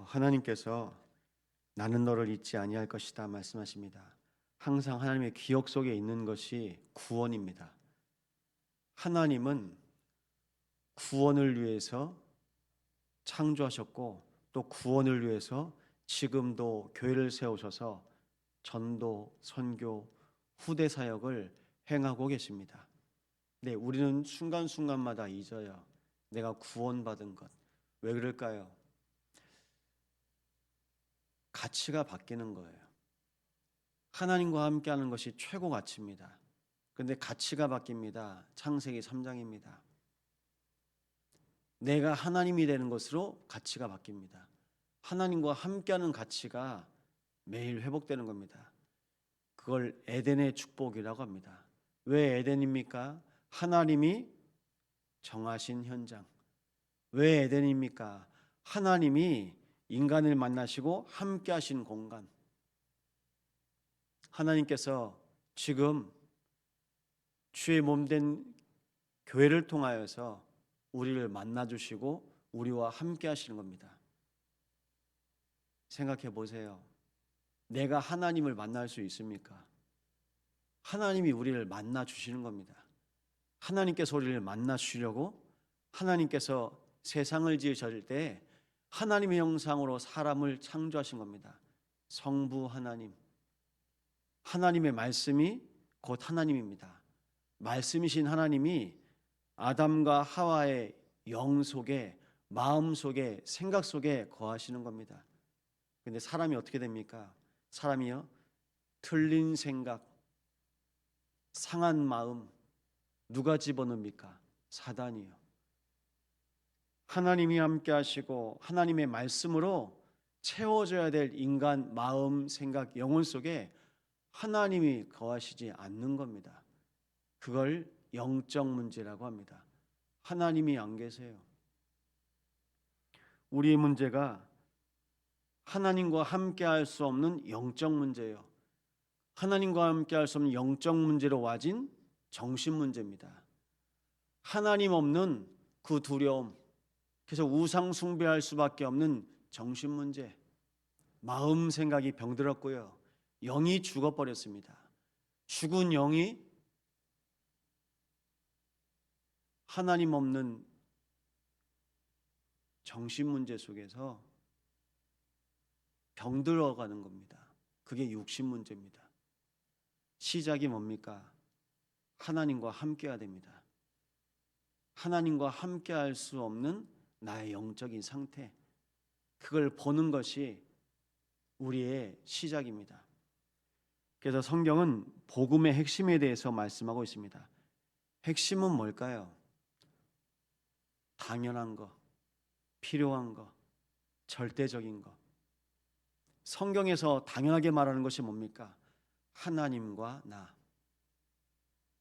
하나님께서 나는 너를 잊지 아니할 것이다 말씀하십니다. 항상 하나님의 기억 속에 있는 것이 구원입니다. 하나님은 구원을 위해서 창조하셨고 또 구원을 위해서 지금도 교회를 세우셔서 전도, 선교, 후대 사역을 행하고 계십니다. 네, 우리는 순간순간마다 잊어요. 내가 구원받은 것. 왜 그럴까요? 가치가 바뀌는 거예요. 하나님과 함께하는 것이 최고 가치입니다. 그런데 가치가 바뀝니다. 창세기 3장입니다. 내가 하나님이 되는 것으로 가치가 바뀝니다. 하나님과 함께하는 가치가 매일 회복되는 겁니다. 그걸 에덴의 축복이라고 합니다. 왜 에덴입니까? 하나님이 정하신 현장. 왜 에덴입니까? 하나님이 인간을 만나시고 함께하신 공간. 하나님께서 지금 주의 몸된 교회를 통하여서 우리를 만나주시고 우리와 함께 하시는 겁니다. 생각해 보세요. 내가 하나님을 만날 수 있습니까? 하나님이 우리를 만나 주시는 겁니다. 하나님께서 우리를 만나 주시려고 하나님께서 세상을 지으실 때 하나님의 형상으로 사람을 창조하신 겁니다. 성부 하나님, 하나님의 말씀이 곧 하나님입니다. 말씀이신 하나님이 아담과 하와의 영 속에, 마음 속에, 생각 속에 거하시는 겁니다. 근데 사람이 어떻게 됩니까? 사람이요, 틀린 생각, 상한 마음, 누가 집어넣습니까? 사단이요. 하나님이 함께 하시고 하나님의 말씀으로 채워져야 될 인간 마음, 생각, 영혼 속에 하나님이 거하시지 않는 겁니다. 그걸 영적 문제라고 합니다. 하나님이 안 계세요. 우리의 문제가 하나님과 함께 할 수 없는 영적 문제예요. 하나님과 함께 할 수 없는 영적 문제로 와진 정신 문제입니다. 하나님 없는 그 두려움, 그래서 우상 숭배할 수밖에 없는 정신 문제, 마음 생각이 병들었고요. 영이 죽어버렸습니다. 죽은 영이 하나님 없는 정신 문제 속에서 병들어가는 겁니다. 그게 육신 문제입니다. 시작이 뭡니까? 하나님과 함께해야 됩니다. 하나님과 함께할 수 없는 나의 영적인 상태, 그걸 보는 것이 우리의 시작입니다. 그래서 성경은 복음의 핵심에 대해서 말씀하고 있습니다. 핵심은 뭘까요? 당연한 거, 필요한 거, 절대적인 거. 성경에서 당연하게 말하는 것이 뭡니까? 하나님과 나,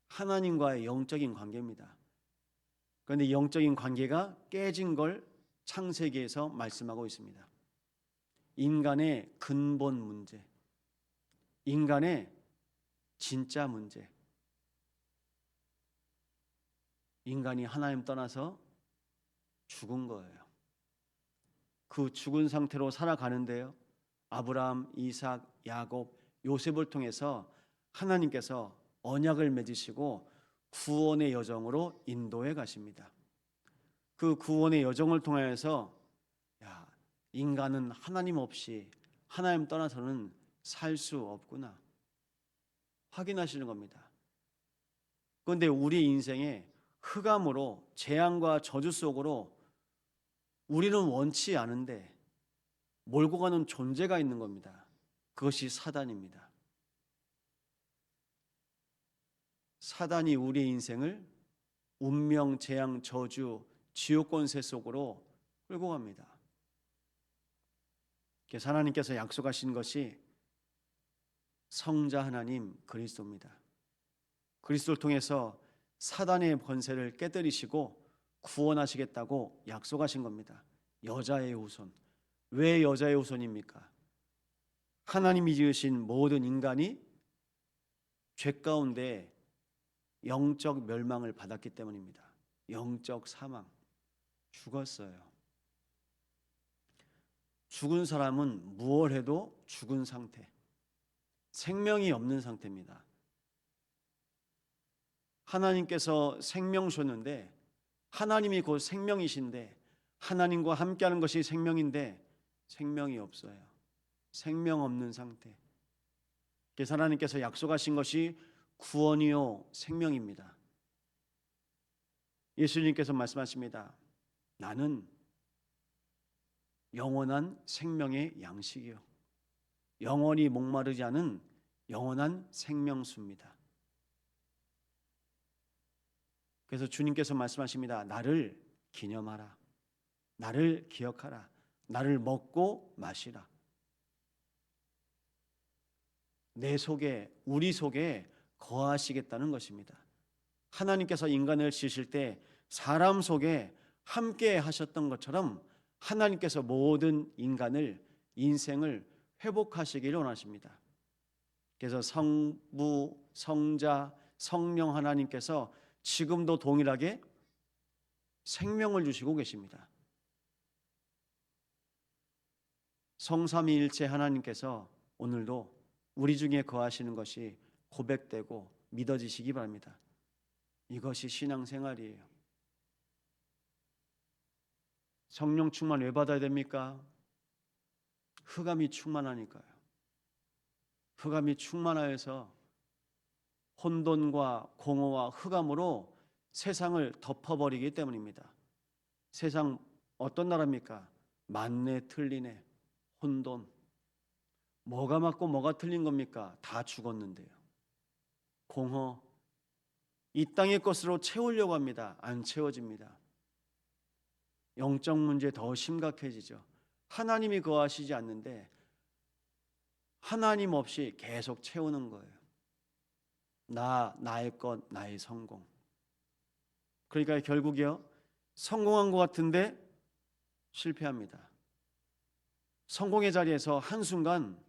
하나님과의 영적인 관계입니다. 그런데 영적인 관계가 깨진 걸 창세기에서 말씀하고 있습니다. 인간의 근본 문제, 인간의 진짜 문제. 인간이 하나님 떠나서 죽은 거예요. 그 죽은 상태로 살아가는데요, 아브라함, 이삭, 야곱, 요셉을 통해서 하나님께서 언약을 맺으시고 구원의 여정으로 인도해 가십니다. 그 구원의 여정을 통해서 인간은 하나님 없이, 하나님 떠나서는 살 수 없구나 확인하시는 겁니다. 그런데 우리 인생에 흑암으로, 재앙과 저주 속으로 우리는 원치 않은데 몰고 가는 존재가 있는 겁니다. 그것이 사단입니다. 사단이 우리의 인생을 운명, 재앙, 저주, 지옥 권세 속으로 끌고 갑니다. 그래서 하나님께서 약속하신 것이 성자 하나님 그리스도입니다. 그리스도를 통해서 사단의 권세를 깨뜨리시고 구원하시겠다고 약속하신 겁니다. 여자의 후손. 왜 여자의 후손입니까? 하나님이 지으신 모든 인간이 죄 가운데 영적 멸망을 받았기 때문입니다. 영적 사망, 죽었어요. 죽은 사람은 무얼 해도 죽은 상태, 생명이 없는 상태입니다. 하나님께서 생명 주셨는데, 하나님이 곧 생명이신데, 하나님과 함께하는 것이 생명인데 생명이 없어요. 생명 없는 상태. 그래서 하나님께서 약속하신 것이 구원이요 생명입니다. 예수님께서 말씀하십니다. 나는 영원한 생명의 양식이요, 영원히 목마르지 않은 영원한 생명수입니다. 그래서 주님께서 말씀하십니다. 나를 기념하라, 나를 기억하라, 나를 먹고 마시라. 내 속에, 우리 속에 거하시겠다는 것입니다. 하나님께서 인간을 지으실 때 사람 속에 함께 하셨던 것처럼 하나님께서 모든 인간을, 인생을 회복하시기를 원하십니다. 그래서 성부, 성자, 성령 하나님께서 지금도 동일하게 생명을 주시고 계십니다. 성삼위일체 하나님께서 오늘도 우리 중에 거하시는 것이 고백되고 믿어지시기 바랍니다. 이것이 신앙생활이에요. 성령 충만 왜 받아야 됩니까? 흑암이 충만하니까요. 흑암이 충만하여서 혼돈과 공허와 흑암으로 세상을 덮어버리기 때문입니다. 세상 어떤 나라입니까? 맞네 틀리네, 혼돈. 뭐가 맞고 뭐가 틀린 겁니까? 다 죽었는데요. 공허. 이 땅의 것으로 채우려고 합니다. 안 채워집니다. 영적 문제 더 심각해지죠. 하나님이 거하시지 않는데 하나님 없이 계속 채우는 거예요. 나의 것, 나의 성공. 그러니까 결국이요, 성공한 것 같은데 실패합니다. 성공의 자리에서 한순간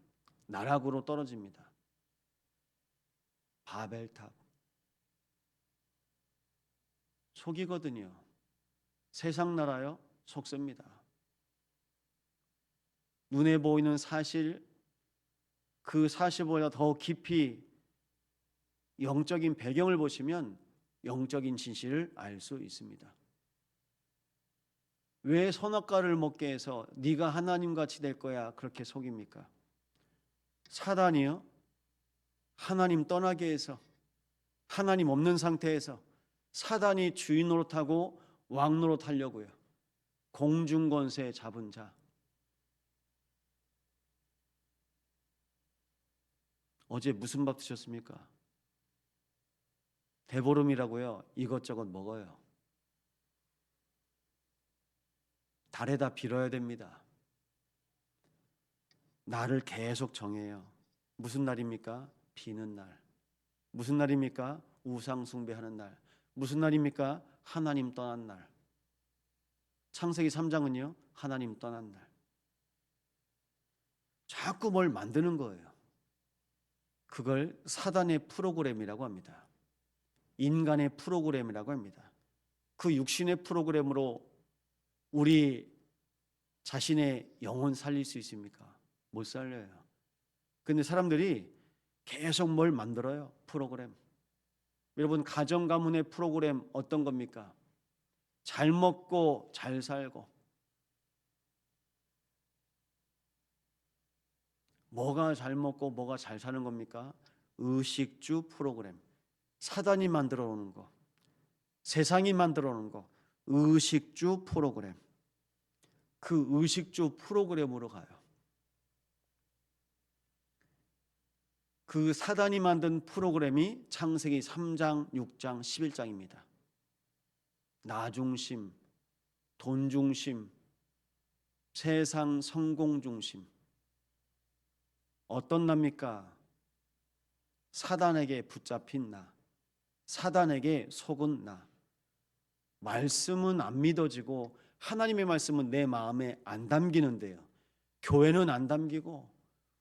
나락으로 떨어집니다. 바벨탑. 속이거든요. 세상 나라요, 속습니다. 눈에 보이는 사실, 그 사실보다 더 깊이 영적인 배경을 보시면 영적인 진실을 알 수 있습니다. 왜 선악과를 먹게 해서 네가 하나님같이 될 거야 그렇게 속입니까? 사단이요, 하나님 떠나게 해서, 하나님 없는 상태에서 사단이 주인 노릇하고 왕 노릇하려고요. 공중권세 잡은 자. 어제 무슨 밥 드셨습니까? 대보름이라고요, 이것저것 먹어요. 달에다 빌어야 됩니다. 날을 계속 정해요. 무슨 날입니까? 비는 날. 무슨 날입니까? 우상 숭배하는 날. 무슨 날입니까? 하나님 떠난 날. 창세기 3장은요, 하나님 떠난 날. 자꾸 뭘 만드는 거예요. 그걸 사단의 프로그램이라고 합니다. 인간의 프로그램이라고 합니다. 그 육신의 프로그램으로 우리 자신의 영혼 살릴 수 있습니까? 못 살려요. 근데 사람들이 계속 뭘 만들어요. 프로그램. 여러분, 가정 가문의 프로그램 어떤 겁니까? 잘 먹고 잘 살고. 뭐가 잘 먹고 뭐가 잘 사는 겁니까? 의식주 프로그램. 사단이 만들어 놓은 거, 세상이 만들어 놓은 거, 의식주 프로그램. 그 의식주 프로그램으로 가요. 그 사단이 만든 프로그램이 창세기 3장, 6장, 11장입니다. 나 중심, 돈 중심, 세상 성공 중심. 어떤 납니까? 사단에게 붙잡힌 나, 사단에게 속은 나. 말씀은 안 믿어지고 하나님의 말씀은 내 마음에 안 담기는데요. 교회는 안 담기고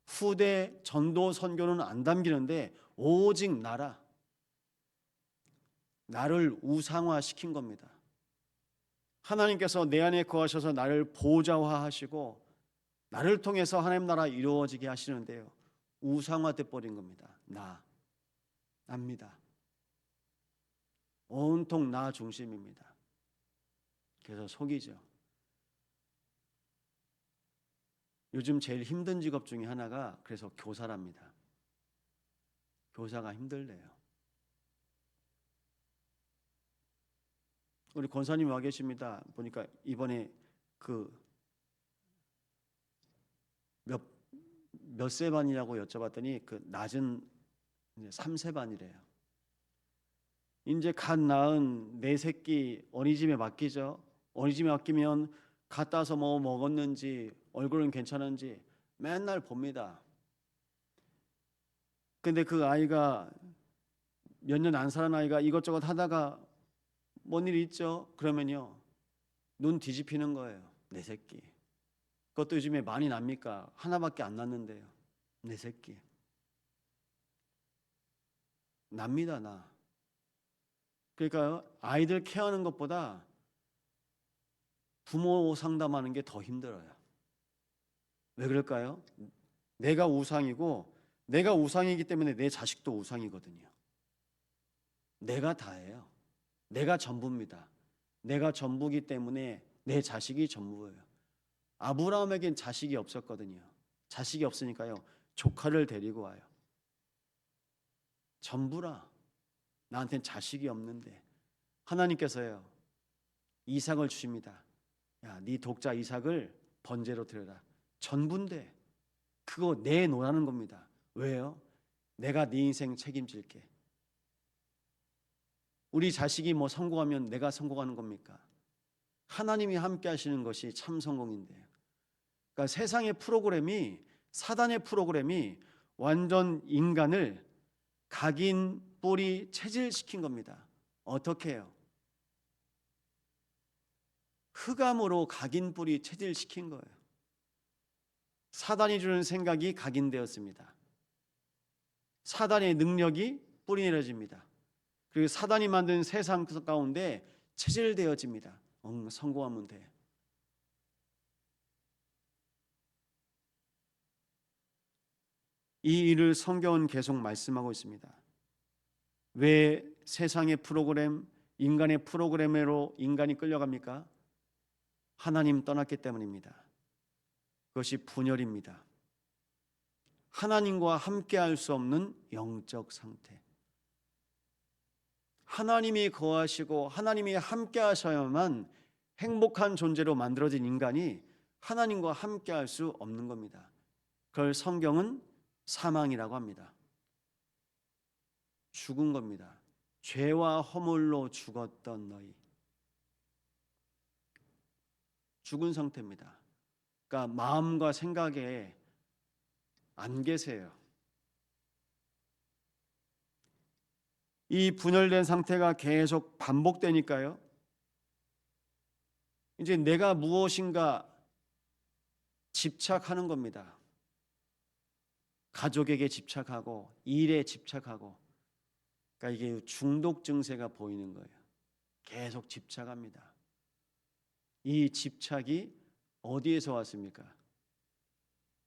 후대 전도 선교는 안 담기는데 오직 나를 우상화시킨 겁니다. 하나님께서 내 안에 거하셔서 나를 보좌화하시고 나를 통해서 하나님 나라 이루어지게 하시는데요. 우상화돼 버린 겁니다. 납니다. 온통 나 중심입니다. 그래서 속이죠. 요즘 제일 힘든 직업 중에 하나가 그래서 교사랍니다. 교사가 힘들대요. 우리 권사님 와 계십니다. 보니까 이번에 몇 세 반이라고 여쭤봤더니 낮은 3세 반이래요. 이제 갓 낳은 내 새끼 어린이집에 맡기죠. 어린이집에 맡기면 갔다 와서 뭐 먹었는지 얼굴은 괜찮은지 맨날 봅니다. 근데 그 아이가 몇 년 안 살은 아이가 이것저것 하다가 뭔 일이 있죠? 그러면요 눈 뒤집히는 거예요. 내 새끼. 그것도 요즘에 많이 납니까? 하나밖에 안 났는데요. 내 새끼. 납니다. 그러니까 아이들 케어하는 것보다 부모 상담하는 게 더 힘들어요. 왜 그럴까요? 내가 우상이고 내가 우상이기 때문에 내 자식도 우상이거든요. 내가 다예요. 내가 전부입니다. 내가 전부기 때문에 내 자식이 전부예요. 아브라함에겐 자식이 없었거든요. 자식이 없으니까요. 조카를 데리고 와요. 전부라. 나한테는 자식이 없는데 하나님께서요. 이삭을 주십니다. 야, 네 독자 이삭을 번제로 드려라. 전부인데 그거 내놓으라는 겁니다. 왜요? 내가 네 인생 책임질게. 우리 자식이 뭐 성공하면 내가 성공하는 겁니까? 하나님이 함께 하시는 것이 참 성공인데요. 그러니까 세상의 프로그램이 사단의 프로그램이 완전 인간을 각인 뿌리 체질시킨 겁니다. 어떻게 해요? 흑암으로 각인 뿌리 체질시킨 거예요. 사단이 주는 생각이 각인되었습니다. 사단의 능력이 뿌리내려집니다. 그리고 사단이 만든 세상 가운데 체질되어집니다. 성공하면 돼. 이 일을 성경은 계속 말씀하고 있습니다. 왜 세상의 프로그램, 인간의 프로그램으로 인간이 끌려갑니까? 하나님 떠났기 때문입니다. 그것이 분열입니다. 하나님과 함께할 수 없는 영적 상태. 하나님이 거하시고 하나님이 함께하셔야만 행복한 존재로 만들어진 인간이 하나님과 함께할 수 없는 겁니다. 그걸 성경은 사망이라고 합니다. 죽은 겁니다. 죄와 허물로 죽었던 너희. 죽은 상태입니다. 그러니까 마음과 생각에 안 계세요. 이 분열된 상태가 계속 반복되니까요. 이제 내가 무엇인가 집착하는 겁니다. 가족에게 집착하고 일에 집착하고. 그러니까 이게 중독 증세가 보이는 거예요. 계속 집착합니다. 이 집착이 어디에서 왔습니까?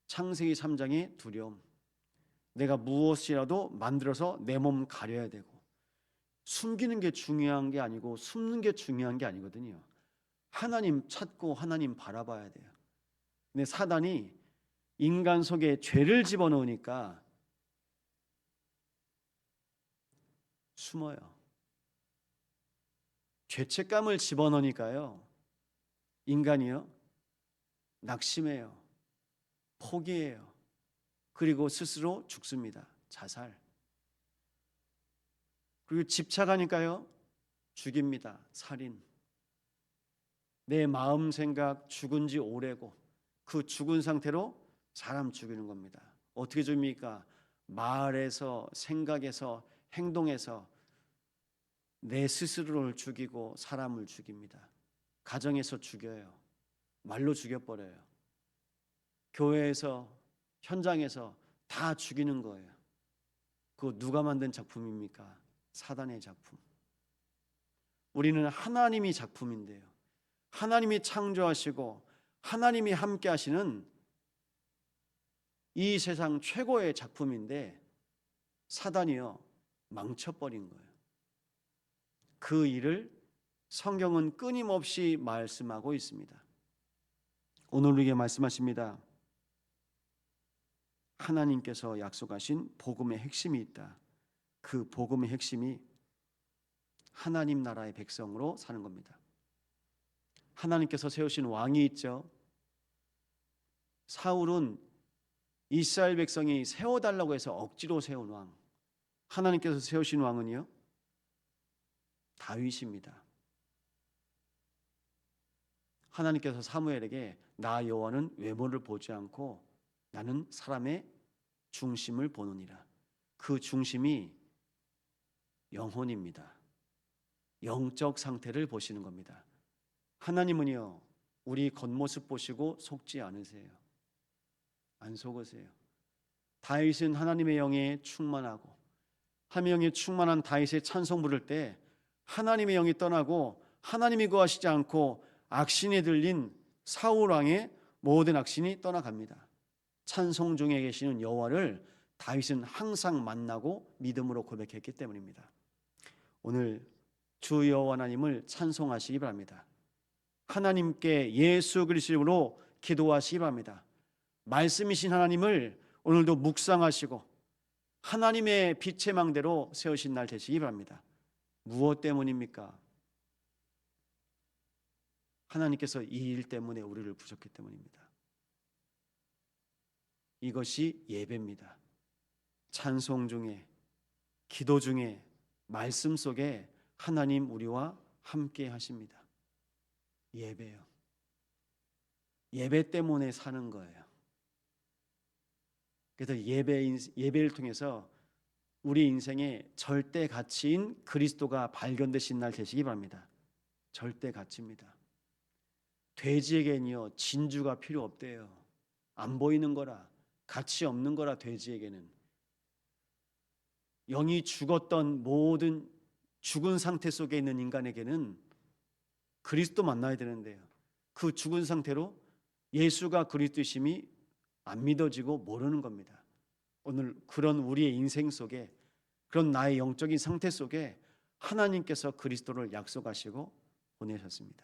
창세기 3장의 두려움. 내가 무엇이라도 만들어서 내 몸 가려야 되고 숨기는 게 중요한 게 아니고 숨는 게 중요한 게 아니거든요. 하나님 찾고 하나님 바라봐야 돼요. 근데 사단이 인간 속에 죄를 집어넣으니까 숨어요. 죄책감을 집어넣으니까요. 인간이요. 낙심해요. 포기해요. 그리고 스스로 죽습니다. 자살. 그리고 집착하니까요. 죽입니다. 살인. 내 마음 생각 죽은 지 오래고 그 죽은 상태로 사람 죽이는 겁니다. 어떻게 죽입니까? 말에서 생각에서 행동에서 내 스스로를 죽이고 사람을 죽입니다. 가정에서 죽여요. 말로 죽여버려요. 교회에서 현장에서 다 죽이는 거예요. 그거 누가 만든 작품입니까? 사단의 작품. 우리는 하나님이 작품인데요. 하나님이 창조하시고 하나님이 함께 하시는 이 세상 최고의 작품인데 사단이요 망쳐버린 거예요. 그 일을 성경은 끊임없이 말씀하고 있습니다. 오늘 우리에게 말씀하십니다. 하나님께서 약속하신 복음의 핵심이 있다. 그 복음의 핵심이 하나님 나라의 백성으로 사는 겁니다. 하나님께서 세우신 왕이 있죠. 사울은 이스라엘 백성이 세워달라고 해서 억지로 세운 왕. 하나님께서 세우신 왕은요 다윗입니다. 하나님께서 사무엘에게 나 여호와는 외모를 보지 않고 나는 사람의 중심을 보느니라. 그 중심이 영혼입니다. 영적 상태를 보시는 겁니다. 하나님은요 우리 겉모습 보시고 속지 않으세요. 안 속으세요. 다윗은 하나님의 영에 충만하고 하나님의 영에 충만한 다윗의 찬송 부를 때 하나님의 영이 떠나고 하나님이 거하시지 않고 악신이 들린 사울 왕의 모든 악신이 떠나갑니다. 찬송 중에 계시는 여호와를 다윗은 항상 만나고 믿음으로 고백했기 때문입니다. 오늘 주 여호와 하나님을 찬송하시기 바랍니다. 하나님께 예수 그리스도로 기도하시기 바랍니다. 말씀이신 하나님을 오늘도 묵상하시고 하나님의 빛의 망대로 세우신 날 되시기 바랍니다. 무엇 때문입니까? 하나님께서 이 일 때문에 우리를 부셨기 때문입니다. 이것이 예배입니다. 찬송 중에, 기도 중에, 말씀 속에 하나님 우리와 함께 하십니다. 예배요. 예배 때문에 사는 거예요. 그래서 예배를 통해서 우리 인생의 절대 가치인 그리스도가 발견되신 날 되시기 바랍니다. 절대 가치입니다. 돼지에게는요 진주가 필요 없대요. 안 보이는 거라, 가치 없는 거라. 돼지에게는 영이 죽었던 모든 죽은 상태 속에 있는 인간에게는 그리스도 만나야 되는데요, 그 죽은 상태로 예수가 그리스도이심이 안 믿어지고 모르는 겁니다. 오늘 그런 우리의 인생 속에, 그런 나의 영적인 상태 속에 하나님께서 그리스도를 약속하시고 보내셨습니다.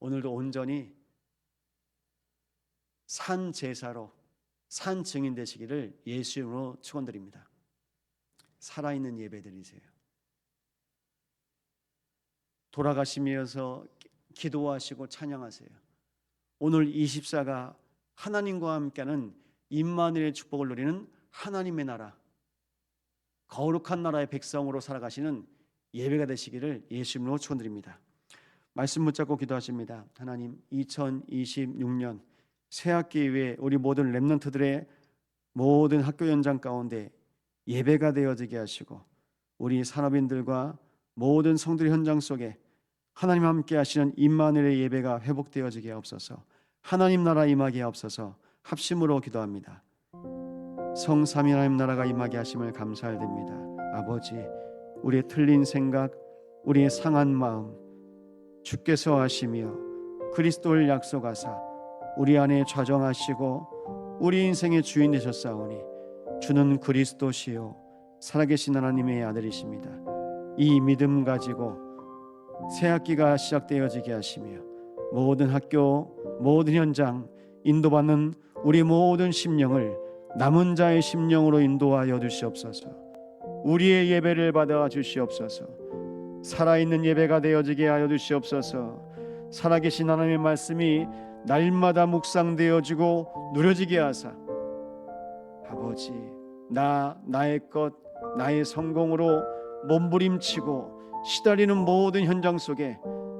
오늘도 온전히 산 제사로 산 증인 되시기를 예수 이름으로 축원드립니다. 살아있는 예배 드리세요. 돌아가시면서 기도하시고 찬양하세요. 오늘 24가 하나님과 함께하는 임마누엘의 축복을 누리는 하나님의 나라, 거룩한 나라의 백성으로 살아가시는 예배가 되시기를 예수 이름으로 축원드립니다. 말씀 붙잡고 기도하십니다. 하나님, 2026년 새학기 이후에 우리 모든 렘넌트들의 모든 학교 현장 가운데 예배가 되어지게 하시고, 우리 산업인들과 모든 성도의 현장 속에 하나님 함께 하시는 임마누엘의 예배가 회복되어지게 하옵소서. 하나님 나라 임하게 하옵소서. 합심으로 기도합니다. 성삼위 하나님 나라가 임하게 하심을 감사드립니다. 아버지, 우리의 틀린 생각, 우리의 상한 마음 주께서 하시며 그리스도를 약속하사 우리 안에 좌정하시고 우리 인생의 주인 되셨사오니 주는 그리스도시요 살아계신 하나님의 아들이십니다. 이 믿음 가지고 새학기가 시작되어지게 하시며 모든 학교, 모든 현장 인도받는 우리 모든 심령을 남은 자의 심령으로 인도하여 주시옵소서. 우리의 예배를 받아 주시옵소서. 살아있는 예배가 되어지게 하여 주시옵소서. 살아계신 하나님의 말씀이 날마다 묵상되어지고 누려지게 하사 아버지, 나의 것, 나의 성공으로 몸부림치고 시달리는 모든 현장 속에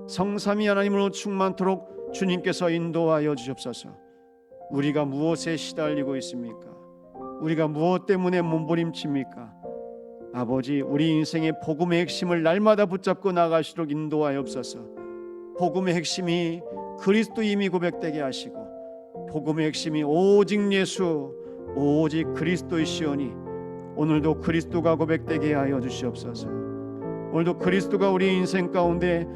성삼위 하나님으로 충만토록 주님께서 인도하여 주시옵소서. 우리가 무엇에 시달리고 있습니까? 우리가 무엇 때문에 몸부림칩니까? 아버지, 우리 인생의 복음의 핵심을 날마다 붙잡고 나가시도록 인도하여 없소서. 복음의 핵심이 그리스도임이 고백되게 하시고, 복음의 핵심이 오직 예수, 오직 그리스도이시오니 오늘도 그리스도가 고백되게 하여 주시옵소서. 오늘도 그리스도가 우리 인생 가운데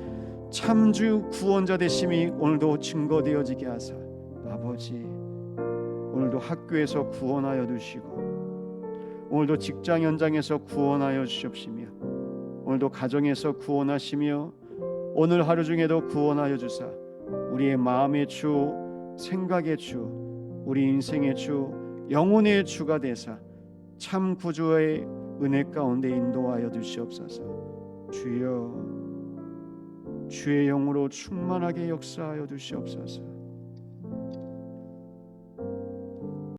참주 구원자 되심이 오늘도 증거되어지게 하사 아버지, 오늘도 학교에서 구원하여 주시고, 오늘도 직장 현장에서 구원하여 주시옵시며, 오늘도 가정에서 구원하시며, 오늘 하루 중에도 구원하여 주사 우리의 마음의 주, 생각의 주, 우리 인생의 주, 영혼의 주가 되사 참 구주의 은혜 가운데 인도하여 주시옵소서. 주여, 주의 영으로 충만하게 역사하여 주시옵소서.